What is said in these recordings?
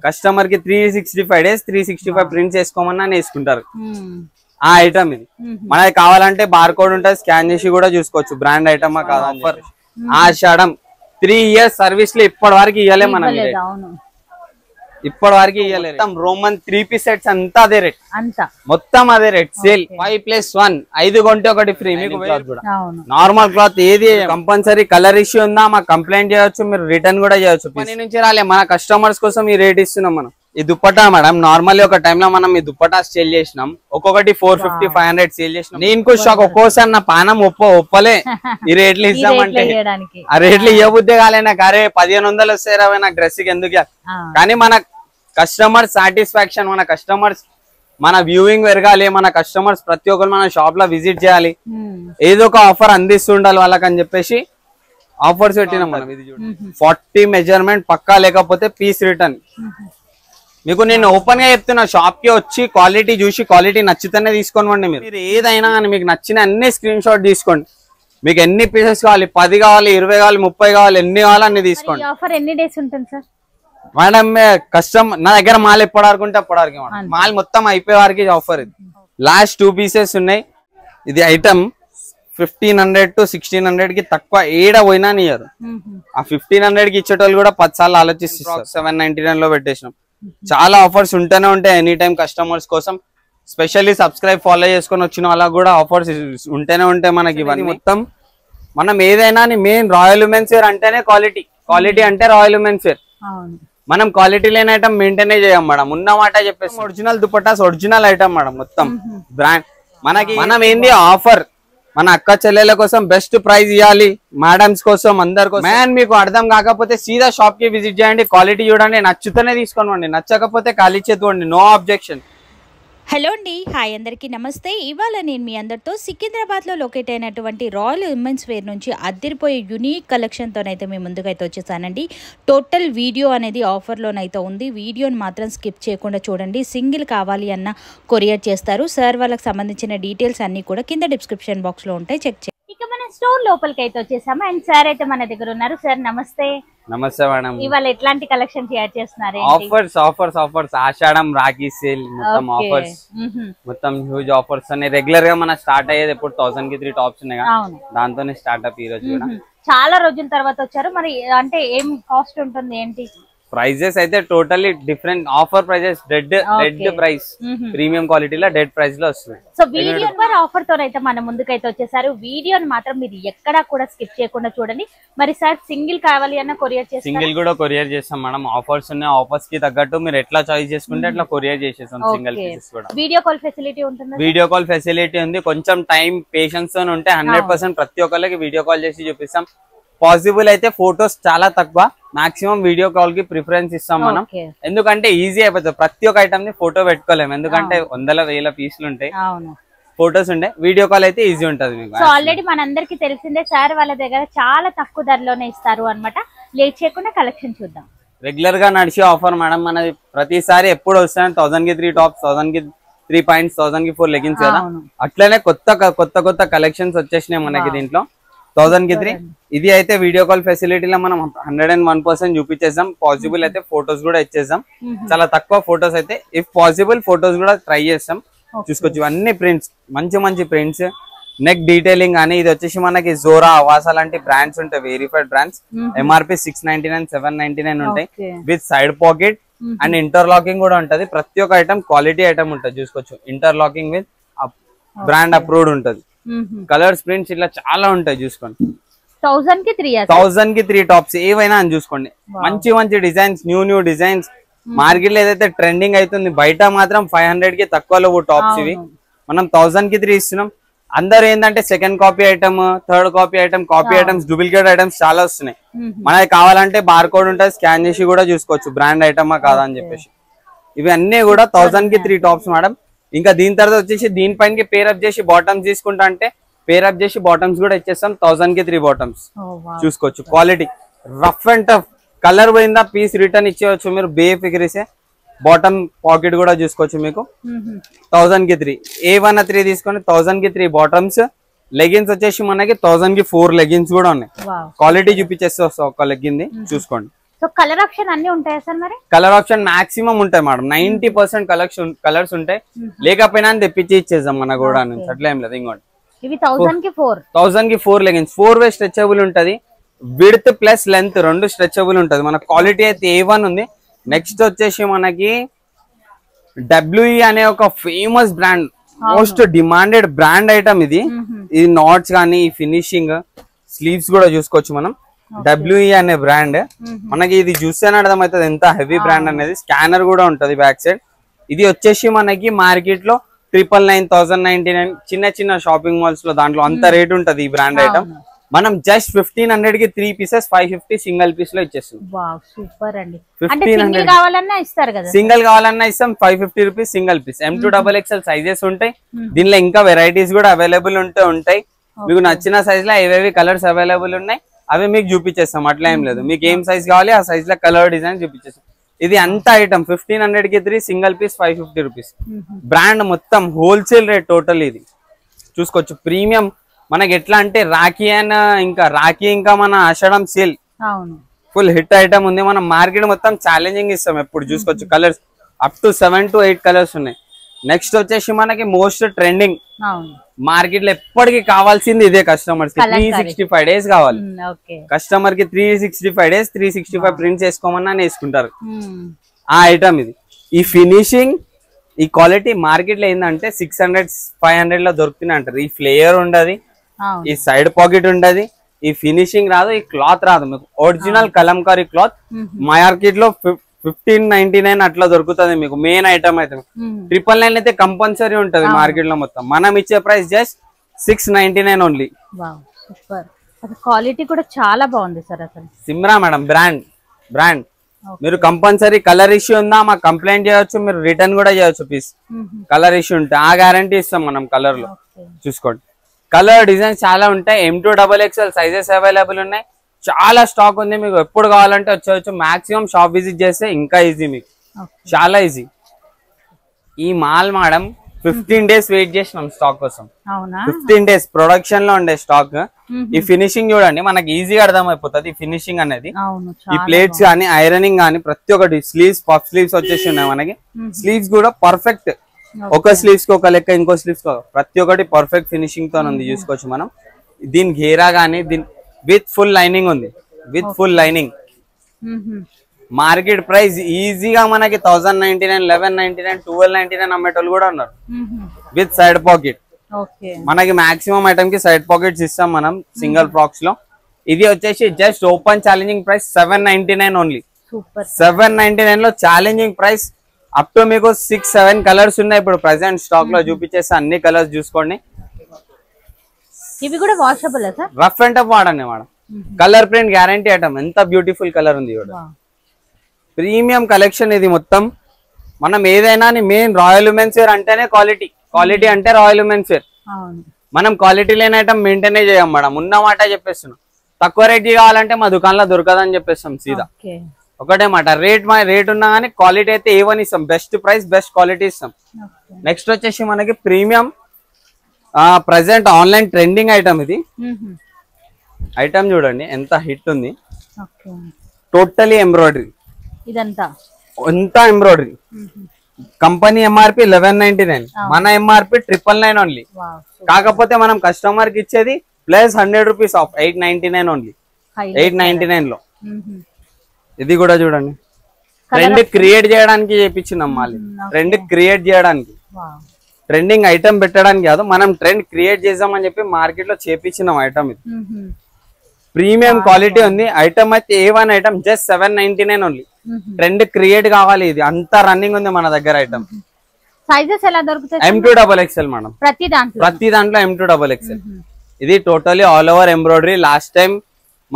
Customer కి 365 days 365 prints వేసుకోమన్నా వేసుకుంటారు. ఆ ఐటమ్ ఇది మనకి కావాలంటే బార్ కోడ్ ఉంటుంది, స్కాన్ చేసి కూడా చూసుకోవచ్చు బ్రాండ్ ఐటమా కాదా. ఆషాఢం 3 years సర్వీస్ లో ఇప్పటి వరకు ఇవ్వలే మనం, ఇప్పటి వరకు ఇవ్వలే. రోమన్ 3-piece సెట్స్ అంతా అదే రేట్, మొత్తం అదే రేట్. సేల్ 5+1 5 కొంటే ఒకటి ఫ్రీ. మీకు నార్మల్ క్లాత్ ఏది కంపల్సరీ కలర్ ఇష్యూ ఉందా మాకు కంప్లైంట్ చేయొచ్చు, మీరు రిటర్న్ కూడా చేయొచ్చు. పని నుంచి రాలే మన కస్టమర్స్ కోసం ఈ రేట్ ఇస్తున్నాం మనం. ఈ దుప్పటా మేడం నార్మల్లీ ఒక టైమ్ లో మనం ఈ దుప్పటా సేల్ చేసినాం, ఒక్కొక్కటి 450-500 సేల్ చేసినాం. నేను షాక్, ఒక్కోసారి నా పానం ఒప్పలే ఈ రేట్లు ఇస్తామంటే. ఆ రేట్లు ఇవ్వబుద్దే కాలే నాకు. అరే 1500 వస్తాయి నాకు డ్రెస్ కి ఎందుకు. కానీ మన కస్టమర్ సాటిస్ఫాక్షన్, మన కస్టమర్స్ మన వ్యూయింగ్ పెరగాలి, మన కస్టమర్స్ ప్రతి ఒక్కరు మన షాప్ లో విజిట్ చేయాలి, ఏదో ఒక ఆఫర్ అందిస్తుండాలి వాళ్ళకని చెప్పేసి ఆఫర్స్ పెట్టినాం మనం. ఇది చూడండి 40 మెజర్మెంట్ పక్కా, లేకపోతే పీస్ రిటర్న్. మీకు నేను ఓపెన్ గా చెప్తున్నా, షాప్ కి వచ్చి క్వాలిటీ చూసి క్వాలిటీ నచ్చితేనే తీసుకోండి. మీరు ఏదైనా కానీ మీకు నచ్చిన అన్ని స్క్రీన్ షాట్ తీసుకోండి. మీకు ఎన్ని పీసెస్ కావాలి, 10 కావాలి, 20 కావాలి, 30 కావాలి, ఎన్ని కావాలి అన్ని తీసుకోండి. ఆఫర్ ఎన్ని డేస్ ఉంటుంది సార్? మేడం కస్టమర్ నా దగ్గర మాల్ ఎప్పటి వరకు ఉంటే అప్పటి వరకు మేడం, మాల్ మొత్తం అయిపోయే వరకు ఆఫర్. ఇది లాస్ట్ 2 pieces ఉన్నాయి. ఇది ఐటమ్ 1500 to 1600 కి తక్కువ ఏడ పోయినా ఇయ్యరు. ఆ 1500 కి ఇచ్చేటోళ్ళు కూడా 10 సార్లు ఆలోచిస్తారు. 799 లో పెట్టేసినాం. చాలా ఆఫర్స్ ఉంటూనే ఉంటాయి ఎనీ టైం కస్టమర్స్ కోసం. స్పెషల్లీ సబ్స్క్రైబ్ ఫాలో చేసుకొని వచ్చిన వాళ్ళకి కూడా ఆఫర్స్ ఉంటూనే ఉంటాయి మనకి. ఇవన్నీ మొత్తం మనం ఏదైనా మెయిన్ రాయల్ ఉమెన్స్ వేర్ అంటేనే క్వాలిటీ, క్వాలిటీ అంటే రాయల్ ఉమెన్స్ వేర్. మనం క్వాలిటీ లేని ఐటమ్ మెయింటైన్ చేయం మేడం, ఉన్న మాట చెప్పేసి. Original dupattas original item madam, మొత్తం బ్రాండ్. మనకి మనం ఏంది ఆఫర్, మన అక్క చెల్లెల కోసం బెస్ట్ ప్రైస్ ఇవ్వాలి, మేడమ్స్ కోసం అందరి కోసం. మ్యాన్ మీకు అర్థం కాకపోతే సీదా షాప్ కి విజిట్ చేయండి, క్వాలిటీ చూడండి, నచ్చుతూనే తీసుకోండి, నచ్చకపోతే ఖాళీ చేతుకోండి, నో ఆబ్జెక్షన్. హలో అండి, హాయ్ అందరికీ నమస్తే. ఇవాళ నేను మీ అందరితో సికింద్రాబాద్లో లొకేట్ అయినటువంటి రాయల్ ఉమెన్స్ వేర్ నుంచి అద్దరిపోయే యునీక్ కలెక్షన్తోనైతే మేము ముందుకైతే వచ్చేసానండి. టోటల్ వీడియో అనేది ఆఫర్లోనైతే ఉంది. వీడియోని మాత్రం స్కిప్ చేయకుండా చూడండి. సింగిల్ కావాలి అన్న కొరియర్ చేస్తారు. సార్ వాళ్ళకి సంబంధించిన డీటెయిల్స్ అన్నీ కూడా కింద డిస్క్రిప్షన్ బాక్స్లో ఉంటాయి, చెక్ చేయండి. ఇక మన స్టోర్ లోపలికి అయితే వచ్చేసాము అండ్ సార్ అయితే మన దగ్గర ఉన్నారు. సార్ నమస్తే. నమస్తే మేడం. ఇవాళ ఎట్లాంటి కలెక్షన్ షేర్ చేస్తున్నారు? ఆఫర్స్ ఆఫర్స్ ఆఫర్స్ ఆషాఢం రాఖీ సేల్ మొత్తం ఆఫర్స్, మొత్తం హ్యూజ్ ఆఫర్స్ అన్ని. రెగ్యులర్ గా మన స్టార్ట్ అయ్యేది ఎప్పుడు 1000 కి 3 టాప్స్ ఉన్నాయి కదా, దాంతోనే స్టార్ట్అప్ ఈ రోజు కూడా. చాలా రోజుల తర్వాత వచ్చారు మరి, అంటే ఏం కాస్ట్ ఉంటుంది ఏంటి? ప్రైజెస్ అయితే totally different. Offer prices dead price, premium క్వాలిటీలో డెడ్ ప్రైస్ లో వస్తుంది. సో వీడియో ఆఫర్ తో అయితే మన ముందుకైతే వచ్చేసారు. వీడియోని మాత్రం మీరు ఎక్కడా కూడా స్కిప్ చేయకుండా చూడండి. మరి సార్ సింగిల్ కావాలి అన్న కొరియర్ చేస్తాం? సింగిల్ కూడా కొరియర్ చేస్తాం మేడం. ఆఫర్స్ ఉన్నాయి, ఆఫర్స్ కి తగ్గట్టు మీరు ఎట్లా చాయిస్ చేసుకుంటే అట్లా కొరియర్ చేసేస్తాం. సింగిల్ పీసెస్ కూడా. వీడియో కాల్ ఫెసిలిటీ ఉంటుంది? వీడియో కాల్ ఫెసిలిటీ ఉంది. కొంచెం టైం పేషెన్స్ తో ఉంటే 100% ప్రతి ఒక్కరికి వీడియో కాల్ చేసి చూపిస్తాం. పాసిబుల్ అయితే ఫోటోస్ చాలా తక్కువ, మాక్సిమం వీడియో కాల్ కి ప్రిఫరెన్స్ ఇస్తాం మనం. ఎందుకంటే ఈజీ అయిపోతుంది. ప్రతి ఒక్క ఐటమ్ ని ఫోటో పెట్టుకోలేము, ఎందుకంటే 100,000 పీసులు ఉంటాయి, ఫోటోస్ ఉంటాయి. వీడియో కాల్ అయితే ఈజీ ఉంటది మీకు. సో ఆల్రెడీ మనందరికి తెలిసిందే సార్ వాళ్ళ దగ్గర చాలా తక్కువ ధరలోనే ఇస్తారు అన్నమాట. లేట్ చేయకుండా కలెక్షన్ చూద్దాం. రెగ్యులర్ గా నడిచే ఆఫర్ మేడం మనది. ప్రతిసారి ఎప్పుడు వస్తాయి 1000 కి 3 టాప్స్, 1000 కి 3 పాయింట్స్, 1000 కి 4 లెగిన్స్ కదా. అట్లనే కొత్త కలెక్షన్స్ వచ్చేసినాయి మనకి దీంట్లో. 1000 కి 3 ఇది అయితే వీడియో కాల్ ఫెసిలిటీలో మనం 101% చూపించేసాం. పాసిబుల్ అయితే ఫోటోస్ కూడా ఇచ్చేసాం. చాలా తక్కువ ఫోటోస్ అయితే, ఇఫ్ పాసిబుల్ ఫోటోస్ కూడా ట్రై చేస్తాం. చూసుకోవచ్చు అన్ని ప్రింట్స్, మంచి మంచి ప్రింట్స్, నెక్ డీటెయిలింగ్ అని. ఇది వచ్చేసి మనకి జోరా, అవాసా లాంటి బ్రాండ్స్ ఉంటాయి, వెరిఫైడ్ బ్రాండ్స్. MRP 699, 799 ఉంటాయి with side pocket and interlocking కూడా ఉంటది. ప్రతి ఒక్క ఐటమ్ క్వాలిటీ ఐటమ్ ఉంటుంది. చూసుకోవచ్చు ఇంటర్లాకింగ్ విత్ బ్రాండ్ అప్రూవ్డ్ ఉంటది. కలర్స్ ప్రింట్స్ ఇట్లా చాలా ఉంటాయి. చూసుకోండి 1000 కి 3 టాప్స్ ఏవైనా అని చూసుకోండి. మంచి మంచి డిజైన్స్, న్యూ డిజైన్స్. మార్కెట్ లో ఏదైతే ట్రెండింగ్ అవుతుంది, బయట మాత్రం 500 కి తక్కువలో టాప్స్ ఇవి. మనం 1000 కి 3 ఇస్తున్నాం. అందరు ఏంటంటే second copy item, third copy item, copy items, duplicate items చాలా వస్తున్నాయి. మనకి కావాలంటే బార్ కోడ్ ఉంటుంది, స్కాన్ చేసి కూడా చూసుకోవచ్చు బ్రాండ్ ఐటమా కాదా అని చెప్పేసి. ఇవి అన్ని కూడా 1000 కి 3 టాప్స్ మేడం. ఇంకా దీని తర్వాత వచ్చేసి దీనిపైన పేరప్ చేసి బాటమ్స్ తీసుకుంటా అంటే పేరప్ చేసి బాటమ్స్ కూడా ఇచ్చేస్తాం. 1000 కి 3 బాటమ్స్ చూసుకోవచ్చు. Quality rough and tough, colour పోయిందా పీస్ రిటర్న్ ఇచ్చేవచ్చు మీరు, బేఫిక్రీసే. బాటమ్ పాకెట్ కూడా చూసుకోవచ్చు మీకు. 1000 కి 3 ఏవన్నా 3 తీసుకొని 1000 కి 3 బాటమ్స్. లెగిన్స్ వచ్చేసి మనకి 1000 కి 4 లెగిన్స్ కూడా ఉన్నాయి. క్వాలిటీ చూపించేస్తే ఒక లెగ్గింది చూసుకోండి. సో కలర్ ఆప్షన్ అన్ని ఉంటాయా సార్ మరి? కలర్ ఆప్షన్ మాక్సిమం ఉంటాయి మేడం, 90% కలర్స్ ఉంటాయి. లేకపోయినా తెప్పించి ఇచ్చేసాం మన కూడా నుంచి, అట్లా ఏం లేదు. ఇంకోటి ఇవి 1000 కి 4 లెగిన్స్, 4-way స్ట్రెచబుల్ ఉంటది. విడ్త్ ప్లస్ లెంత్ రెండు స్ట్రెచబుల్ ఉంటది. మన క్వాలిటీ అయితే A1 ఉంది. నెక్స్ట్ వచ్చేసి మనకి WE అనే ఒక famous brand, most demanded brand item ఇది. ఈ నాట్స్ కానీ ఈ ఫినిషింగ్ స్లీవ్స్ కూడా చూసుకోవచ్చు మనం. WE అనే బ్రాండ్ మనకి ఇది చూస్తేనే అర్థమవుతుంది ఎంత హెవీ బ్రాండ్ అనేది. స్కానర్ కూడా ఉంటది బ్యాక్ సైడ్. ఇది వచ్చేసి మనకి మార్కెట్ లో 999 చిన్న చిన్న షాపింగ్ మాల్స్ లో దాంట్లో అంత రేట్ ఉంటది ఈ బ్రాండ్ ఐటమ్. మనం జస్ట్ 1500 కి 3 పీసెస్ 550 సింగిల్ పీస్ లో ఇచ్చేస్తాం. సూపర్ అండి. అంటే సింగిల్ కావాలన్నా ఇస్తారు కదా? సింగిల్ కావాలన్నా ఇస్తాం. 550 rupees single piece. M2XXL sizes ఉంటాయి దీనిలో. ఇంకా వెరైటీస్ కూడా అవైలబుల్ ఉంటాయి. మీకు నచ్చిన సైజ్ లో ఏవేవి కలర్స్ అవైలబుల్ ఉన్నాయి అవి మీకు చూపించేస్తాం. అట్లా ఏం లేదు, మీకు ఏం సైజ్ కావాలి ఆ సైజ్ లో కలర్ డిజైన్ చూపించేస్తాం. ఇది అంత ఐటమ్ 1500 కి 3 సింగిల్ పీస్ 550 రూపీస్. బ్రాండ్ మొత్తం హోల్సేల్ రేట్ టోటల్. ఇది చూసుకోవచ్చు. ప్రీమియం మనకి ఎట్లా అంటే రాఖీ ఇంకా మన ఆషాఢం సేల్ ఫుల్ హిట్ ఐటమ్ ఉంది. మనం మార్కెట్ మొత్తం ఛాలెంజింగ్ ఇస్తాం ఎప్పుడు. చూసుకోవచ్చు colours up to 7 to 8 colours ఉన్నాయి. నెక్స్ట్ వచ్చేసి మనకి మోస్ట్ ట్రెండింగ్ మార్కెట్ లో ఎప్పటికీ కావాల్సింది ఇదే. కస్టమర్స్ కి 365 days కావాలి. కస్టమర్ కి 365 days 365 ప్రింట్స్ వేసుకోమన్నా వేసుకుంటారు. ఆ ఐటమ్ ఇది. ఈ ఫినిషింగ్ ఈ క్వాలిటీ మార్కెట్ లో ఏంటంటే 600-500 లో దొరుకుతున్నాయి అంటారు. ఈ ఫ్లేయర్ ఉండదు, ఈ సైడ్ పాకెట్ ఉండదు, ఈ ఫినిషింగ్ రాదు, ఈ క్లాత్ రాదు. మీకు ఒరిజినల్ కలంకారీ క్లాత్ మార్కెట్ లో 1599 అట్లా దొరుకుతుంది మీకు. మెయిన్ ఐటమ్ అయితే 999 అయితే కంపల్సరీ ఉంటది మార్కెట్ లో మొత్తం. మనం ఇచ్చే ప్రైస్ జస్ట్ 699 ఓన్లీ. క్వాలిటీ కూడా చాలా బాగుంది సార్. అసలు సిమ్రా మేడం బ్రాండ్. మీరు కంపల్సరీ కలర్ ఇష్యూ ఉందా మాకు కంప్లైంట్ చేయొచ్చు, మీరు రిటర్న్ కూడా చేయొచ్చు పీస్. కలర్ ఇష్యూ ఉంటే ఆ గ్యారంటీ ఇస్తాం మనం కలర్ లో. చూసుకోండి కలర్ డిజైన్స్ చాలా ఉంటాయి. M2XXL సైజెస్ అవైలబుల్ ఉన్నాయి. చాలా స్టాక్ ఉంది. మీకు ఎప్పుడు కావాలంటే వచ్చేవచ్చు. మాక్సిమం షాప్ విజిట్ చేస్తే ఇంకా ఈజీ, మీకు చాలా ఈజీ. ఈ మాల్ మేడం 15 days వెయిట్ చేసినాం స్టాక్ కోసం. 15 days ప్రొడక్షన్ లో ఉండే స్టాక్. ఈ ఫినిషింగ్ చూడండి మనకి ఈజీగా అర్థమైపోతుంది. ఈ ఫినిషింగ్ అనేది ఈ ప్లేట్స్ కానీ ఐరనింగ్ కానీ ప్రతి ఒక్కటి. స్లీవ్స్ పఫ్ స్లీవ్స్ వచ్చేసి ఉన్నాయి మనకి. స్లీవ్స్ కూడా పర్ఫెక్ట్, ఒక స్లీవ్స్ కి ఒక లెక్క, ఇంకో స్లీవ్స్ ప్రతి ఒక్కటి పర్ఫెక్ట్ ఫినిషింగ్ తో ఉంది. చూసుకోవచ్చు మనం. దీని ఘేరా గానీ దీని విత్ ఫుల్ లైనింగ్ ఉంది. With full lining. Market price ఈజీగా మనకి 1099, 1199, 1299 అమ్మేటోళ్ళు కూడా ఉన్నారు. With side pocket. మనకి మాక్సిమం ఐటమ్ కి సైడ్ పాకెట్స్ ఇస్తాం మనం సింగిల్ ఫ్రాక్స్ లో. ఇది వచ్చేసి just open challenging price 799 only. 799 లో ఛాలెంజింగ్ ప్రైస్. అప్ టు మీకు 6-7 కలర్స్ ఉన్నాయి ఇప్పుడు ప్రెసెంట్ స్టాక్ లో. చూపించేస్తే అన్ని కలర్స్ చూసుకోండి. ఇవి కూడా washable sir? Rough and tough వాడండి madam. Colour print guarantee item. ఎంత బ్యూటిఫుల్ కలర్ ఉంది. ప్రీమియం కలెక్షన్ ఇది మొత్తం. మనం ఏదైనా మెయిన్ రాయల్ ఉమెన్స్ వేర్ అంటేనే క్వాలిటీ అంటే రాయల్ ఉమెన్స్ వేర్. మనం క్వాలిటీ లేని ఐటమ్ మెయింటైన్ చేయం మేడం. ఉన్న మాట చెప్పేస్తున్నాం. తక్కువ రేట్ కావాలంటే మా దుకాణంలో దొరకదని చెప్పేస్తాం సీదా. ఒకటే మాట, రేట్ ఉన్నా కానీ క్వాలిటీ అయితే A1 ఇస్తాం. బెస్ట్ ప్రైస్ బెస్ట్ క్వాలిటీ ఇస్తాం. నెక్స్ట్ వచ్చేసి మనకి premium present online trending item ఇది. ఐటమ్ చూడండి ఎంత హిట్ ఉంది. Totally embroidery. ఇదంతా ఎంబ్రాయిడరీ. కంపెనీ MRP 1199, మన MRP 999 ఓన్లీ. కాకపోతే మనం కస్టమర్ కి ఇచ్చేది ప్లస్ 100 రూపీస్ ఆఫ్ 899 ఓన్లీ. 899 లో. ఇది కూడా చూడండి. ట్రెండ్ క్రియేట్ చేయడానికి చేపించినాం మళ్ళీ. ట్రెండ్ క్రియేట్ చేయడానికి, ట్రెండింగ్ ఐటమ్ పెట్టడానికి కాదు, మనం ట్రెండ్ క్రియేట్ చేద్దామని చెప్పి మార్కెట్ లో చేపించినాం ఐటమ్. ఇది ప్రీమియం క్వాలిటీ ఉంది. ఐటమ్ అయితే A1 item just 799 only. Trend create కావాలి. ఇది అంతా రన్నింగ్ ఉంది మన దగ్గర ఐటమ్. సైజెస్ ఎలా దొరుకుతాయి? M2XXL madam. ప్రతి దాంట్లో M2XXL. ఇది totally all over embroidery. Last time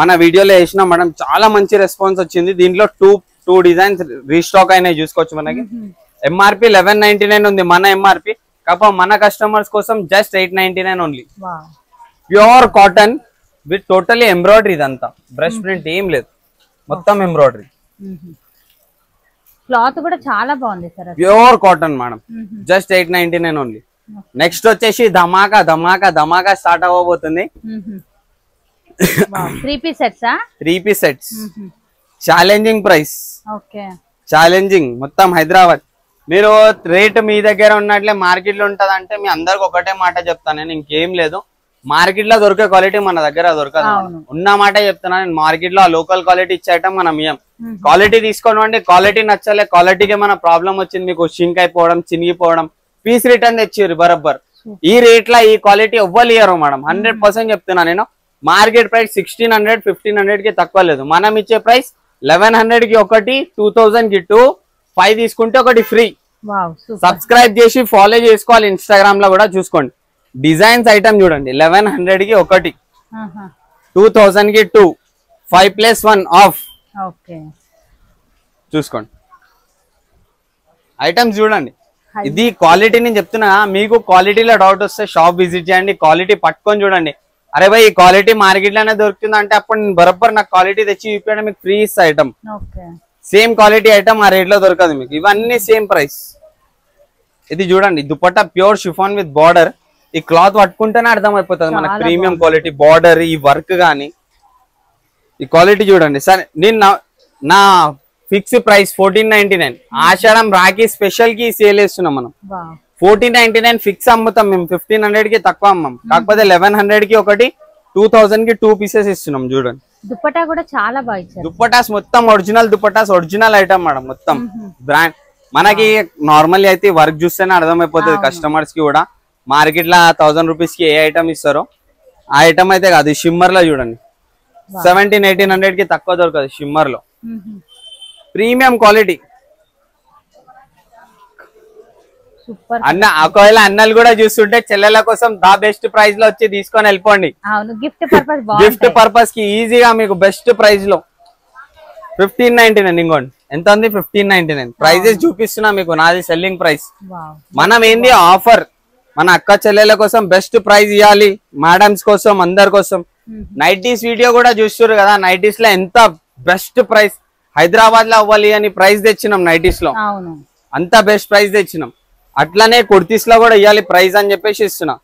మన వీడియోలో వేసినాం మేడం. చాలా మంచి రెస్పాన్స్ వచ్చింది. దీంట్లో టూ డిజైన్స్ రీస్టాక్ అయినాయి. చూసుకోవచ్చు. మనకి MRP 1199 ఉంది మన MRP. కాకపోతే మన కస్టమర్స్ కోసం just 899 only. Pure cotton with totally embroidery. ఇదంతా బ్రష్ ప్రింట్ ఏం లేదు, మొత్తం ఎంబ్రాయిడరీ. క్లాత్ కూడా చాలా బాగుంది sir. Pure cotton madam. Just 899 only. Next వచ్చేసి ధమాకా స్టార్ట్ అవ్వబోతుంది. 3 piece sets. Challenging price, okay challenging మొత్తం హైదరాబాద్. మీరు రేట్ మీ దగ్గర ఉన్నట్లే మార్కెట్ లో ఉంటది అంటే మీ అందరికి ఒకటే మాట చెప్తాను నేను, ఇంకేం లేదు. మార్కెట్ లో దొరికే క్వాలిటీ మన దగ్గర దొరకదు. ఉన్న మాట చెప్తున్నా నేను, మార్కెట్ లో లోకల్ క్వాలిటీ ఇచ్చేయటం మనం ఇయ్యం. క్వాలిటీ తీసుకోండి, క్వాలిటీ నచ్చలే, క్వాలిటీకి మన ప్రాబ్లం వచ్చింది, మీకు షింక్ అయిపోవడం, చినిగిపోవడం, పీస్ రిటర్న్ తెచ్చిర్రు బరబ్బర్. ఈ రేట్ లో ఈ క్వాలిటీ ఎవ్వరు ఇయ్యరు మేడం, 100% చెప్తున్నా నేను. మార్కెట్ ప్రైస్ 1600 1500 కి తక్కువ లేదు. మనం ఇచ్చే ప్రైస్ 1100 కి ఒకటి, 2000 కి 2, 5 తీసుకుంటే ఒకటి ఫ్రీ. సబ్స్క్రైబ్ చేసి ఫాలో చేసుకోవాలి, ఇన్స్టాగ్రామ్ లో కూడా చూసుకోండి. డిజైన్స్ ఐటమ్ చూడండి, 1100 కి ఒకటి, 2000 కి 2, 5+1 ఆఫ్. చూసుకోండి ఐటమ్స్ చూడండి. ఇది క్వాలిటీ నేను చెప్తున్నా, మీకు క్వాలిటీలో డౌట్ వస్తే షాప్ విజిట్ చేయండి, క్వాలిటీ పట్టుకొని చూడండి. అరే భాయ్ ఈ క్వాలిటీ మార్కెట్ లోనే దొరుకుతుంది అంటే అప్పుడు నేను బరబ్బర్ నాకు క్వాలిటీ తెచ్చి చూపించడం మీకు ఫ్రీ ఇస్తా ఐటమ్. సేమ్ క్వాలిటీ ఐటమ్ ఆ రేట్ లో దొరకదు మీకు, ఇవన్నీ సేమ్ ప్రైస్. ఇది చూడండి dupatta pure chiffon with border. ఈ క్లాత్ పట్టుకుంటేనే అర్థం అయిపోతుంది మనకు ప్రీమియం క్వాలిటీ. బార్డర్, ఈ వర్క్ గానీ, ఈ క్వాలిటీ చూడండి. సరే నేను నా ఫిక్స్ ప్రైస్ 1499. ఆషాఢం రాఖీ స్పెషల్ కి సేల్ చేస్తున్నాం మనం. 1499 ఫిక్స్ అమ్ముతాం మేము, 1500 కి తక్కువ అమ్మాం. కాకపోతే 1100 కి ఒకటి, 2000 కి 2 పీసెస్ ఇస్తున్నాం. చూడండి దుపట్టా కూడా చాలా బాగా ఇచ్చారు. దుపట్టాస్ మొత్తం original dupattas, original item madam మొత్తం బ్రాండ్. మనకి నార్మల్ అయితే వర్క్ చూస్తేనే అర్థమైపోతుంది కస్టమర్స్ కి కూడా. మార్కెట్ లో 1000 రూపీస్ కి ఏ ఐటమ్ ఇస్తారో ఆ ఐటమ్ అయితే కాదు. షిమ్మర్ లో చూడండి 1700-1800 కి తక్కువ దొరకదు. షిమ్మర్ లో ప్రీమియం క్వాలిటీ. అన్న ఒకవేళ అన్నలు కూడా చూస్తుంటే చెల్లెల కోసం దా బెస్ట్ ప్రైస్ లో వచ్చి తీసుకొని వెళ్ళిపోండి. గిఫ్ట్ పర్పస్ కి ఈజీగా మీకు బెస్ట్ ప్రైస్ లో 1599. ఇంకోండి ఎంత ఉంది, 1599. ప్రైజెస్ చూపిస్తున్నా మీకు, నాది సెల్లింగ్ ప్రైస్. మనం ఏంది ఆఫర్, మన అక్క చెల్లెల కోసం బెస్ట్ ప్రైస్ ఇవ్వాలి, మేడమ్స్ కోసం, అందరి కోసం. నైటీస్ వీడియో కూడా చూస్తున్నారు కదా, నైటీస్ లో ఎంత బెస్ట్ ప్రైస్ హైదరాబాద్ లో అవ్వాలి అని ప్రైస్ తెచ్చినాం. నైటీస్ లో అంత బెస్ట్ ప్రైస్ తెచ్చినాం. అట్లానే కుర్తీస్ లో కూడా ఇవ్వాలి ప్రైస్ అని చెప్పేసి ఇస్తున్నా.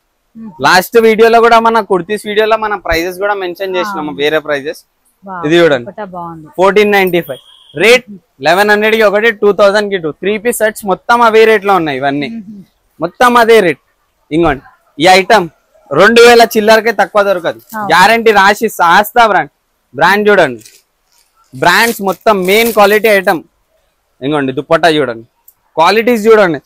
లాస్ట్ వీడియోలో కూడా మన కుర్తీస్ వీడియోలో మన ప్రైజెస్ కూడా మెన్షన్ చేసినాము, వేరే ప్రైజెస్. ఇది చూడండి 1495 రేట్, 1100 కి ఒకటి, 2000 కి 2, 3 పీస్ సెట్స్ మొత్తం అవే రేట్ లో ఉన్నాయి. ఇవన్నీ మొత్తం అదే రేట్. ఇంకోండి ఈ ఐటమ్ 2000 చిల్లరకే తక్కువ దొరకదు, గ్యారంటీ రాసి ఆస్తా బ్రాండ్ చూడండి. బ్రాండ్స్ మొత్తం మెయిన్ క్వాలిటీ ఐటమ్. ఇంకోండి దుపట్టా చూడండి, క్వాలిటీస్ చూడండి.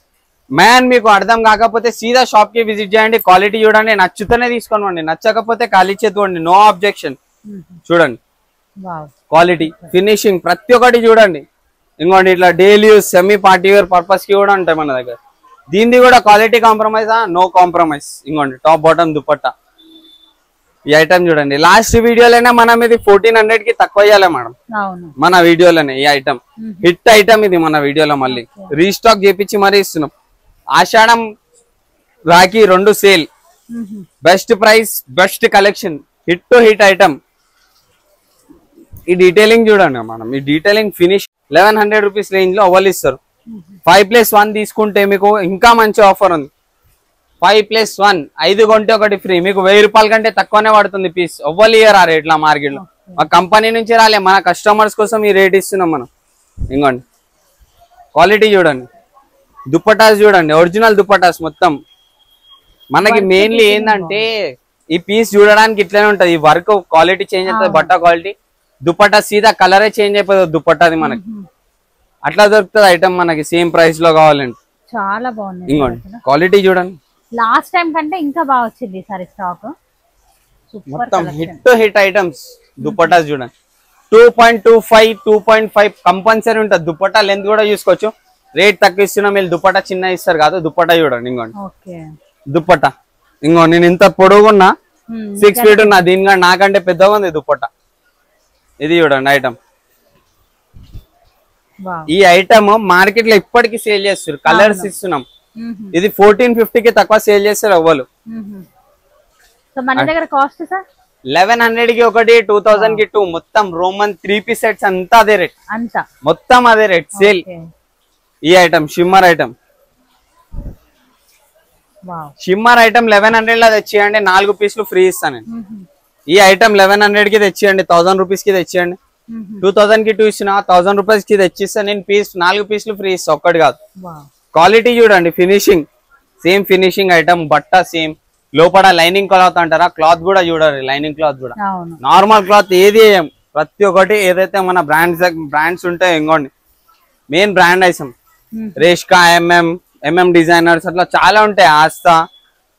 మ్యాన్ మీకు అర్థం కాకపోతే సీదా షాప్ కి విజిట్ చేయండి, క్వాలిటీ చూడండి, నచ్చుతూనే తీసుకోండి, నచ్చకపోతే ఖాళీ చేతుకోండి, నో ఆబ్జెక్షన్. చూడండి క్వాలిటీ, ఫినిషింగ్ ప్రతి ఒక్కటి చూడండి. ఇంకోండి ఇట్లా daily use, semi party wear purpose కి కూడా ఉంటాయి మన దగ్గర. దీనిది కూడా క్వాలిటీ కాంప్రమైజ్, నో కాంప్రమైజ్. ఇంకోండి టాప్ బాటమ్ దుపట్టా. ఈ ఐటమ్ చూడండి, లాస్ట్ వీడియోలోనే మనం ఇది 1400 కి తక్కువ ఇవ్వాలి మేడం, మన వీడియోలోనే. ఈ ఐటమ్ హిట్ ఐటమ్ ఇది, మన వీడియోలో మళ్ళీ రీస్టాక్ చేపించి మరీ ఇస్తున్నాం. Ashadham Rakhi 2 sale, best price, best collection, hit to hit item. ఈ డీటెయిలింగ్ చూడండి మనం, ఈ డీటెయిలింగ్ ఫినిష్ 1100 రూపీస్ రేంజ్ లో అవ్వాలి ఇస్తారు. 5+1 తీసుకుంటే మీకు ఇంకా మంచి ఆఫర్ ఉంది. 5+1 5 కొంటే ఒకటి ఫ్రీ. మీకు 1000 రూపాయల కంటే తక్కువనే పడుతుంది పీస్. అవ్వాలి ఇయర్ ఆ రేట్ లో మార్కెట్ లో, మా కంపెనీ నుంచి రాలే, మన కస్టమర్స్ కోసం ఈ రేట్ ఇస్తున్నాం మనం. ఇంకోండి క్వాలిటీ చూడండి, దుపట్టాస్ చూడండి, ఒరిజినల్ దుపట్టాస్ మొత్తం. మనకి మెయిన్లీ ఏంటంటే ఈ పీస్ చూడడానికి ఇట్లనే ఉంటది, ఈ వర్క్ క్వాలిటీ చేంజ్ అవుతుంది, బట్ట క్వాలిటీ. దుపట్టా సీదా కలరే చేంజ్ అయిపోతుంది దుపట్టాది మనకి. అట్లా దొరుకుతుంది ఐటమ్ మనకి సేమ్ ప్రైస్ లో కావాలంటే. చాలా బాగుంది. ఇంకోండి క్వాలిటీ చూడండి, లాస్ట్ టైం కంటే ఇంకా బాగా వచ్చింది ఈసారి స్టాక్. మొత్తం hit to hit items. Dupattas చూడండి 2.25 2.5 కంపల్సరీ ఉంటుంది. దుపట్టా లెంత్ కూడా చూసుకోవచ్చు. రేట్ తక్కువ ఇస్తున్నాం, వీళ్ళు దుపట్టా చిన్న ఇస్తారు కాదు. దుపట్టా చూడండి, ఇంకోండి దుపట్టా. ఇంకో నేను ఇంత పొడుగున్నా, 6 feet ఉన్నా, దీనిగా నాకంటే పెద్దగా ఉంది దుపట్టా. ఇది చూడండి ఐటమ్. ఈ ఐటమ్ మార్కెట్ లో ఇప్పటికీ సేల్ చేస్తారు, కలర్స్ ఇస్తున్నాం. ఇది 1450 కి తక్కువ సేల్ చేస్తారు అవ్వలు. 1100 కి ఒకటి, 2000 కి 2, మొత్తం రోమన్ 3 పీస్ సెట్స్ అంతా అదే రేట్, మొత్తం అదే రేట్ సేల్. ఈ item shimmer item, shimmer item 1100 లో తెచ్చియండి, 4 పీసులు ఫ్రీ ఇస్తాను. ఈ ఐటమ్ 1100 కి తెచ్చియండి, 1000 రూపీస్ కి తెచ్చియండి, 2000 కి 2 ఇస్తున్నా, 1000 రూపీస్ కి తెచ్చిస్తా నేను. 4 పీసులు ఫ్రీ ఇస్తా, ఒక్కటి కాదు. వావ్ క్వాలిటీ చూడండి, ఫినిషింగ్ సేమ్ ఫినిషింగ్ ఐటమ్, బట్ట సేమ్, లోపల లైనింగ్ క్లాత్ అంటారా, క్లాత్ కూడా చూడండి, లైనింగ్ క్లాత్ కూడా అవును. నార్మల్ క్లాత్ ఏది వేయం. ప్రతి ఒక్కటి ఏదైతే మన బ్రాండ్స్ ఉంటాయో ఇంకోండి, మెయిన్ బ్రాండ్ ఐసం రేష్కా, ఎంఎం డిజైనర్స్, అట్లా చాలా ఉంటాయి. ఆస్తా,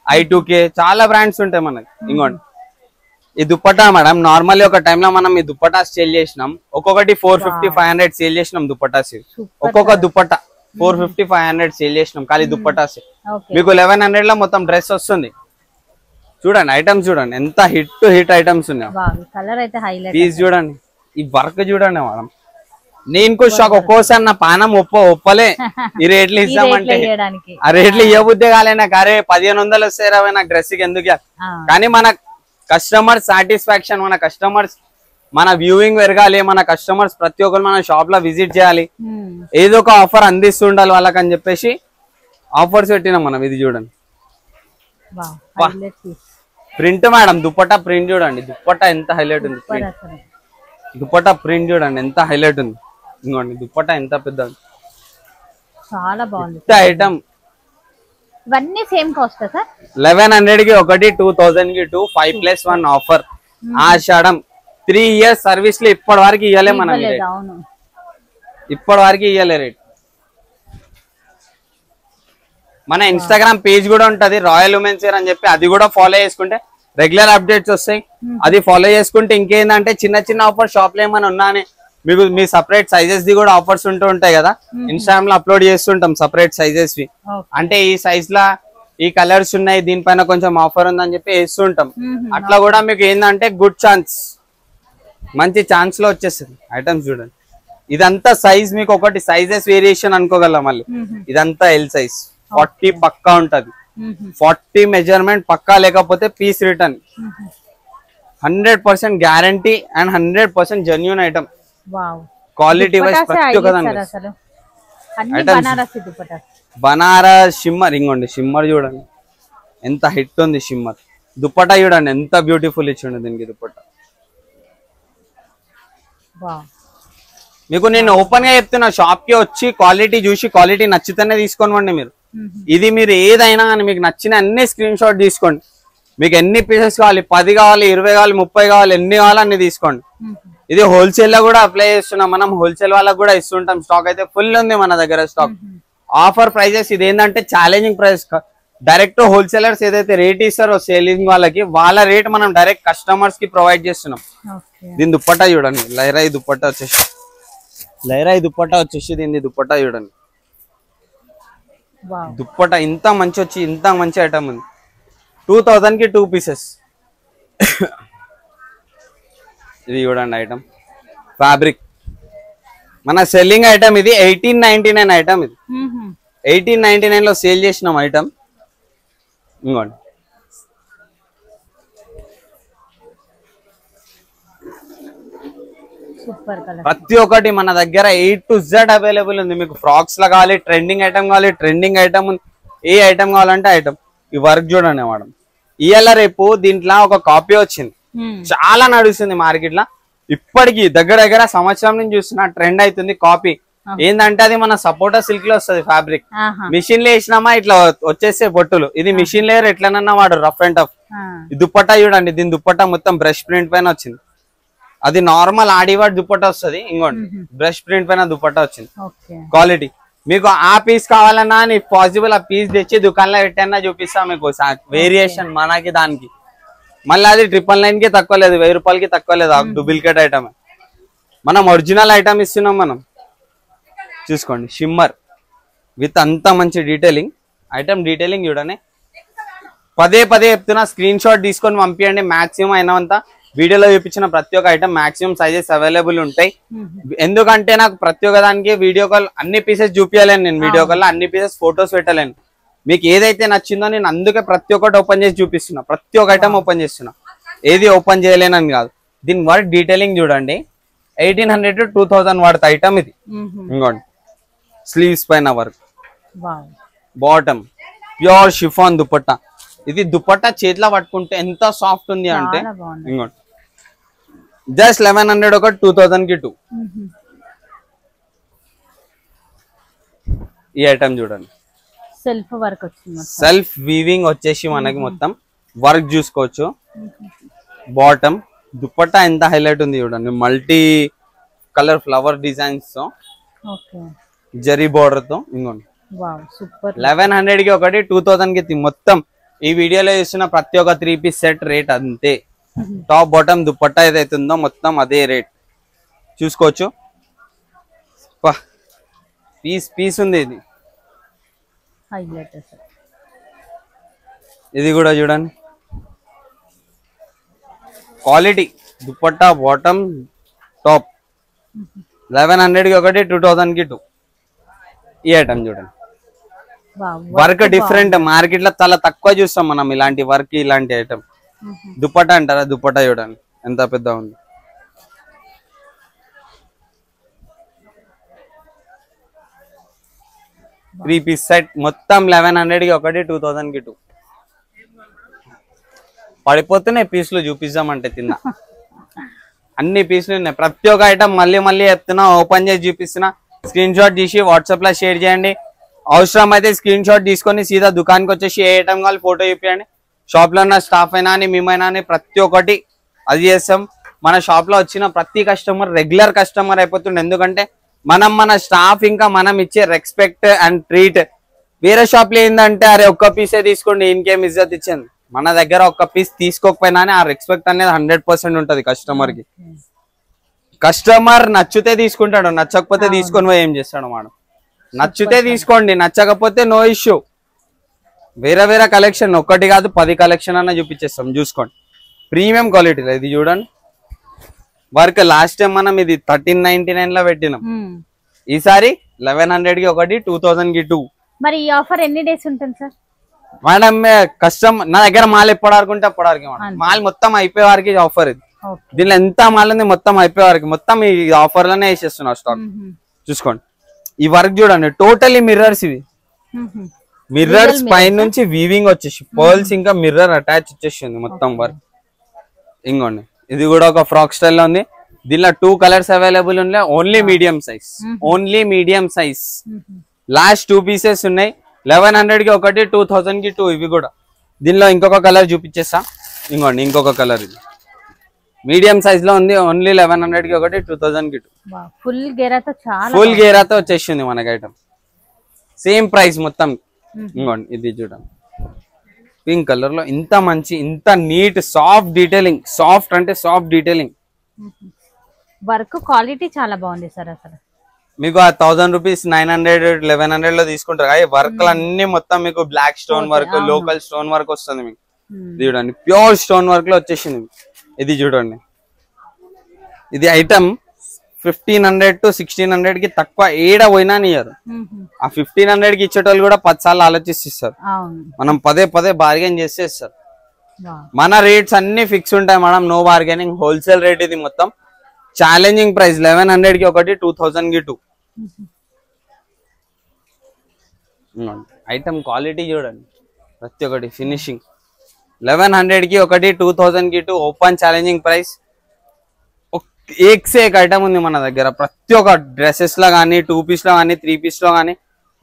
I2K, చాలా బ్రాండ్స్ ఉంటాయి మనకి. ఇంకోండి ఈ దుప్పటా మేడం, నార్మల్లీ ఒక టైంలో మనం ఈ దుప్పటా సేల్ చేసినాం, ఒక్కొక్కటి 450-500 సేల్ చేసినాం దుప్పటాస్. ఒక్కొక్క దుప్పటా 450-500 సేల్ చేసినాం ఖాళీ దుప్పటాస్. మీకు 1100 లో మొత్తం డ్రెస్ వస్తుంది. చూడండి ఐటమ్స్ చూడండి, ఎంత హిట్ ఐటమ్స్ ఉన్నాయి. కలర్ అయితే హైలైట్. పీస్ చూడండి, ఈ వర్క్ చూడండి మేడం. నేను షాక్, ఒక్కోసారి నా పానం ఒప్పలే ఈ రేట్లు ఇస్తామంటే. ఆ రేట్లు ఇవ్వబుద్ధే కాలే నాకు. అరే 1500 వస్తాయి నాకు డ్రెస్ కి ఎందుకు. కానీ మన కస్టమర్ సాటిస్ఫాక్షన్, మన కస్టమర్స్, మన వ్యూయింగ్ పెరగాలి, మన కస్టమర్స్ ప్రతి ఒక్కరు మన షాప్ లో విజిట్ చేయాలి, ఏదో ఒక ఆఫర్ అందిస్తుండాలి వాళ్ళకి అని చెప్పేసి ఆఫర్స్ పెట్టినాం మనం. ఇది చూడండి ప్రింట్ మేడం, దుప్పట్టా ప్రింట్ చూడండి, దుప్పట్టా ఎంత హైలైట్ ఉంది. దుప్పట్టా ప్రింట్ చూడండి ఎంత హైలైట్ ఉంది. ఇంకోండి దుప్పట్టా ఎంత పెద్ద, చాలా బాగుంది ఐటమ్. ఇవన్నీ సేమ్ కాస్ట్ సార్? 1100 కి ఒకటి, 2000 కి 2, 5+1 ఆఫర్. ఆషాఢం 3 years సర్వీస్ లో ఇప్పటి వరకు ఇవ్వలే మనం, ఇప్పటి వరకు ఇవ్వలే రేట్. మన ఇన్స్టాగ్రామ్ పేజ్ కూడా ఉంటది, రాయల్ ఉమెన్స్ వేర్ అని చెప్పి, అది కూడా ఫాలో చేసుకుంటే రెగ్యులర్ అప్డేట్స్ వస్తాయి. అది ఫాలో చేసుకుంటే ఇంకేందంటే చిన్న చిన్న ఆఫర్ షాప్ లో ఏమైనా ఉన్నానే మీకు, మీ సపరేట్ సైజెస్ ది కూడా ఆఫర్స్ ఉంటూ ఉంటాయి కదా, ఇన్స్టాగ్రామ్ లో అప్లోడ్ చేస్తుంటాం సపరేట్ సైజెస్ వి. అంటే ఈ సైజ్ లా ఈ కలర్స్ ఉన్నాయి, దీనిపైన కొంచెం ఆఫర్ ఉందని చెప్పి వేస్తుంటాం. అట్లా కూడా మీకు ఏంటంటే గుడ్ ఛాన్స్, మంచి ఛాన్స్ లో వచ్చేస్తుంది ఐటమ్స్. చూడండి ఇదంతా సైజ్, మీకు ఒకటి సైజెస్ వేరియేషన్ అనుకోగలం. మళ్ళీ ఇదంతా ఎల్ సైజ్, 40 పక్కా ఉంటది. 40 మెజర్మెంట్ పక్కా, లేకపోతే piece return. 100% guarantee and 100% genuine item. Quality wise ప్రతి ఒక్క బనారస్ షిమ్మర్. ఇంకోండి షిమ్మర్ చూడండి ఎంత హిట్ ఉంది. షిమ్మర్ దుప్పట్టా చూడండి ఎంత బ్యూటిఫుల్ ఇచ్చిండు దీనికి దుప్పట్టా. మీకు నేను ఓపెన్ గా చెప్తున్నా, షాప్ కి వచ్చి క్వాలిటీ చూసి క్వాలిటీ నచ్చితేనే తీసుకోండి మీరు. ఇది మీరు ఏదైనా కానీ మీకు నచ్చిన అన్ని స్క్రీన్ షాట్ తీసుకోండి. మీకు ఎన్ని పీసెస్ కావాలి, 10 కావాలి, 20 కావాలి, 30 కావాలి, ఎన్ని కావాలి అన్ని తీసుకోండి. ఇది హోల్సేల్ లో కూడా అప్లై చేస్తున్నాం మనం, హోల్సేల్ వాళ్ళకి కూడా ఇస్తుంటాం. స్టాక్ అయితే ఫుల్ ఉంది మన దగ్గర స్టాక్. ఆఫర్ ప్రైజెస్ ఇది ఏంటంటే ఛాలెంజింగ్ ప్రైస్. డైరెక్ట్ హోల్సేలర్స్ ఏదైతే రేట్ ఇస్తారో సేలింగ్ వాళ్ళకి, వాళ్ళ రేట్ మనం డైరెక్ట్ కస్టమర్స్ కి ప్రొవైడ్ చేస్తున్నాం. దీని దుప్పట్టా చూడండి, లైరాయి దుప్పట్టా వచ్చేసి, దీని దుప్పట్టా చూడండి. దుప్పట్టా ఇంత మంచి వచ్చి, ఇంత మంచి ఐటమ్ ఉంది. 2000 కి 2 పీసెస్. ఇది చూడండి ఐటమ్, ఫ్యాబ్రిక్ మన సెల్లింగ్ ఐటమ్. ఇది 1899 ఐటమ్. ఇది 1899 లో సేల్ చేసినాం ఐటమ్. ఇంకోండి ప్రతి ఒక్కటి మన దగ్గర A to Z అవైలబుల్ ఉంది. మీకు ఫ్రాక్స్ లా కావాలి, ట్రెండింగ్ ఐటమ్ కావాలి, ట్రెండింగ్ ఐటమ్ ఉంది. ఏ ఐటమ్ కావాలంటే ఐటమ్. ఈ వర్క్ చూడండి మేడం, ఇవాళ రేపు దీంట్లో ఒక కాపీ వచ్చింది, చాలా నడుస్తుంది మార్కెట్ లో. ఇప్పటికి దగ్గర దగ్గర సంవత్సరం నుంచి చూస్తున్నా ట్రెండ్ అవుతుంది కాపీ. ఏంటంటే అది మన సపోటా సిల్క్ లో వస్తుంది ఫ్యాబ్రిక్. మిషన్ లో వేసినామా ఇట్లా వచ్చేసే బొట్టులు. ఇది మిషన్ లేయర్ ఎట్లనన్నా వాడు రఫ్ అండ్ టఫ్. దుప్పట్టా చూడండి, దీని దుప్పట్టా మొత్తం బ్రష్ ప్రింట్ పైన వచ్చింది. అది నార్మల్ ఆడివాడ్ దుప్పట్టా వస్తుంది. ఇంకోటి బ్రష్ ప్రింట్ పైన దుప్పట్టా వచ్చింది. క్వాలిటీ మీకు ఆ పీస్ కావాలన్నా నీకు పాసిబుల్ ఆ పీస్ తెచ్చి దుకాణంలో పెట్టన్నా చూపిస్తా మీకు. వేరియేషన్ మనకి దానికి మళ్ళీ అది 999 కి తక్కువ లేదు, 1000 రూపాయలకి తక్కువ లేదు. డూప్లికేట్ ఐటమ్ మనం ఒరిజినల్ ఐటమ్ ఇస్తున్నాం మనం. చూసుకోండి షిమ్మర్ విత్ అంత మంచి డీటెయిలింగ్ ఐటమ్. డీటెయిలింగ్ చూడండి, పదే చెప్తున్నా, స్క్రీన్ షాట్ తీసుకొని పంపించండి. మాక్సిమం అయినంత వీడియోలో చూపించిన ప్రతి ఒక్క ఐటమ్ మాక్సిమం సైజెస్ అవైలబుల్ ఉంటాయి. ఎందుకంటే నాకు ప్రతి ఒక్క దానికి వీడియో కాల్ అన్ని పీసెస్ చూపించలేను నేను. వీడియో కాల్ అన్ని పీసెస్ ఫొటోస్ పెట్టలేను. మీకు ఏదైతే నచ్చిందో నేను అందుకే ప్రతి ఒక్కటి ఓపెన్ చేసి చూపిస్తున్నా. ప్రతి ఒక్క ఐటమ్ ఓపెన్ చేస్తున్నా, ఏది ఓపెన్ చేయలేనని కాదు. దీని వర్క్ డీటెయిలింగ్ చూడండి, 1800 to 2000 వాడుతా ఐటమ్ ఇది. ఇంకోండి స్లీవ్స్ పైన work, bottom pure chiffon dupatta. ఇది దుపట్టా చేతిలో పట్టుకుంటే ఎంత సాఫ్ట్ ఉంది అంటే, ఇంకోండి జస్ట్ 1100 ఒక 2000 కి 2. ఈ ఐటమ్ చూడండి, సెల్ఫ్ వర్క్ వచ్చింది, సెల్ఫ్ వీవింగ్ వచ్చేసి మనకి మొత్తం వర్క్ చూసుకోవచ్చు. బాటమ్ దుపట్టా ఎంత హైలైట్ ఉంది చూడండి, మల్టీ కలర్ ఫ్లవర్ డిజైన్స్ తో జరీ బోర్డర్ తో. ఇంకోండి 1100 కి ఒకటి 2000 కి మొత్తం. ఈ వీడియోలో చూస్తున్న ప్రతి ఒక్క 3 పీస్ సెట్ రేట్ అంతే. టాప్ బాటమ్ దుపట్టా ఏదైతే ఉందో మొత్తం అదే రేట్ చూసుకోవచ్చు. పీస్ ఉంది ఇది. ఇది కూడా చూడండి క్వాలిటీ దుపట్టా బాటమ్ టాప్. 1100 కి ఒకటి 2000 కి 2. ఈ ఐటమ్ చూడండి, వర్క్ డిఫరెంట్. మార్కెట్ లో చాలా తక్కువ చూస్తాం మనం ఇలాంటి వర్క్, ఇలాంటి ఐటమ్. దుపట్టా అంటారా, దుపట్టా చూడండి ఎంత పెద్ద ఉంది. త్రీ పీస్ సెట్ మొత్తం 1100 కి ఒకటి 2000 కి 2. పడిపోతున్నాయి పీసులు, చూపిస్తామంటే తిన్నా అన్ని పీసులు ఉన్నాయి. ప్రతి ఒక్క ఐటమ్ మళ్ళీ మళ్ళీ చెప్తున్నా, ఓపెన్ చేసి చూపిస్తున్నా. స్క్రీన్ షాట్ తీసి వాట్సాప్ లో షేర్ చేయండి. అవసరం అయితే స్క్రీన్ షాట్ తీసుకొని సీదా దుకాణానికి వచ్చేసి ఏ ఐటమ్ కావాలి ఫోటో చూపించండి. షాప్ లో ఉన్న స్టాఫ్ అయినా అని మేమైనా అని ప్రతి ఒక్కటి అది చేస్తాం. మన షాప్ లో వచ్చిన ప్రతి కస్టమర్ రెగ్యులర్ కస్టమర్ అయిపోతుండే. ఎందుకంటే మన స్టాఫ్ ఇంకా మనం ఇచ్చే రెస్పెక్ట్ అండ్ ట్రీట్ వేరే షాప్ లో ఏంటంటే అరే ఒక్క పీసే తీసుకోండి ఇంకేం ఇజ్జత్ ఇచ్చింది. మన దగ్గర ఒక్క పీస్ తీసుకోకపోయినా ఆ రెస్పెక్ట్ అనేది 100% ఉంటది కస్టమర్ కి. కస్టమర్ నచ్చితే తీసుకుంటాడు, నచ్చకపోతే తీసుకొని పోయి ఏం చేస్తాడు మేడం. నచ్చితే తీసుకోండి, నచ్చకపోతే నో ఇష్యూ. వేరే వేరే కలెక్షన్ ఒక్కటి కాదు 10 కలెక్షన్ అన్న చూపించేస్తాం. చూసుకోండి ప్రీమియం క్వాలిటీలో. ఇది చూడండి వర్క్. లాస్ట్ టైం మనం ఇది 1399 లో పెట్టినాం, ఈసారి 1100 కి ఒకటి 2000 కి 2. మరి ఈ ఆఫర్ ఎన్ని డేస్ ఉంటుంది సార్? మేడం కస్టమర్ నా దగ్గర మాల్ ఎప్పుడు ఆడుకుంటే అప్పుడు ఆడికి మేడం. మాల్ మొత్తం అయిపోయే వారికి ఆఫర్ ఇది. దీనిలో ఎంత మాల్ ఉంది మొత్తం అయిపోయే వారికి మొత్తం ఈ ఆఫర్ లోనే వేసేస్తున్నా స్టాక్. చూసుకోండి ఈ వర్క్ చూడండి, టోటలీ మిర్రర్స్. ఇవి మిర్రర్స్ పైన నుంచి వీవింగ్ వచ్చేసి పర్ల్స్ ఇంకా మిర్రర్ అటాచ్ వచ్చేసింది మొత్తం వర్క్. ఇంకోండి ఇది కూడా ఒక ఫ్రాక్ స్టైల్ లో ఉంది. దీనిలో 2 కలర్స్ అవైలబుల్ ఉన్నాయి. Only medium size, only medium size. Last 2 pieces ఉన్నాయి. 1100 కి ఒకటి 2000 కి 2. ఇవి కూడా దీనిలో ఇంకొక కలర్ చూపించేస్తా. ఇంకోండి ఇంకొక కలర్, ఇది మీడియం సైజ్ లో ఉంది. ఓన్లీ 1100 కి ఒకటి 2000 కి 2. ఫుల్ గేరాతో చాలా ఫుల్ గేరాతో వచ్చేసింది మనకి ఐటమ్. సేమ్ ప్రైస్ మొత్తం. ఇంకోండి ఇది చూడండి పింక్ కలర్ లో ఇంత మంచి ఇంత నీట్ సాఫ్ట్ డీటెయిలింగ్. సాఫ్ట్ అంటే సాఫ్ట్ డీటెయిలింగ్. వర్క్ క్వాలిటీ చాలా బాగుంది సార్. అసలు మీకు ఆ 1000 రూపీస్ 900 1100 లో తీసుకుంటారు. అవి వర్క్ అన్ని మొత్తం మీకు black stone work, local stone work వస్తుంది మీకు. చూడండి ప్యూర్ స్టోన్ వర్క్ లో వచ్చేసింది. ఇది చూడండి ఇది ఐటమ్ 1500 to 1600 కి తక్కువ ఏడ పోయినా ఇయ్యారు. ఆ 1500 కి ఇచ్చేటోళ్ళు కూడా 10 సార్లు ఆలోచిస్తారు. మనం పదే బార్గెన్ చేస్తే ఇస్తారు. మన రేట్స్ అన్ని ఫిక్స్ ఉంటాయి madam, no bargaining. Wholesale rate ఇది మొత్తం. ఛాలెంజింగ్ ప్రైస్ 1100 కి ఒకటి 2000 కి 2. ఐటమ్ క్వాలిటీ చూడండి ప్రతి ఒక్కటి ఫినిషింగ్. 1100 కి ఒకటి 2000 కి 2. Open challenging price. ఏక్ ఐటమ్ ఉంది మన దగ్గర. ప్రతి ఒక్క డ్రెస్సెస్ లో కానీ 2 పీస్ లో కానీ 3 పీస్ లో కానీ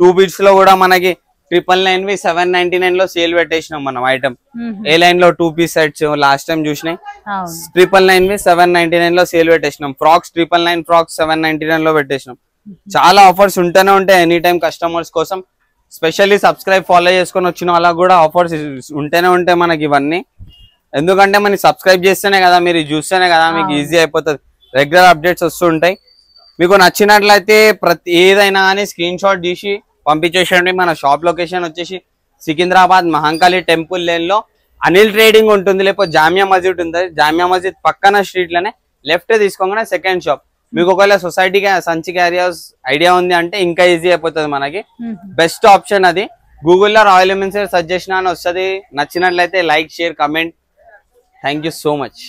2 పీస్ లో కూడా మనకి 999 799 లో సేల్ పెట్టేసినాం మనం ఐటమ్. ఏ లైన్ లో 2 పీస్ సెట్స్ లాస్ట్ టైం చూసినాయి. 999 799 లో సేల్ పెట్టేసినాం. ఫ్రాక్స్ 999 ఫ్రాక్స్ 799 లో పెట్టేసినాం. చాలా ఆఫర్స్ ఉంటూనే ఉంటాయి ఎనీ టైం కస్టమర్స్ కోసం. స్పెషల్లీ సబ్స్క్రైబ్ ఫాలో చేసుకొని వచ్చిన వాళ్ళకి కూడా ఆఫర్స్ ఉంటూనే ఉంటాయి మనకి ఇవన్నీ. ఎందుకంటే మనకి సబ్స్క్రైబ్ చేస్తేనే కదా, మీరు చూస్తేనే కదా మీకు ఈజీ అయిపోతుంది. రెగ్యులర్ అప్డేట్స్ వస్తుంటాయి. మీకు నచ్చినట్లయితే ప్రతి ఏదైనా కానీ స్క్రీన్ షాట్ తీసి పంపించేసండి. మన షాప్ లొకేషన్ వచ్చేసి సికింద్రాబాద్ మహంకాళి టెంపుల్ లేన్ లో అనిల్ ట్రేడింగ్ ఉంటుంది, లేకపోతే జామియా మస్జిద్ ఉంటుంది. జామియా మస్జిద్ పక్కన స్ట్రీట్ లోనే లెఫ్ట్ తీసుకోగానే సెకండ్ షాప్. మీకు ఒకవేళ సొసైటీ సంచి క్యారియర్స్ ఐడియా ఉంది అంటే ఇంకా ఈజీ అయిపోతుంది మనకి. బెస్ట్ ఆప్షన్ అది. గూగుల్లో రాయల్ ఎలిమెంట్స్ సెర్చ్ చేసినా అని వస్తుంది. నచ్చినట్లయితే like, share, comment. Thank you so much.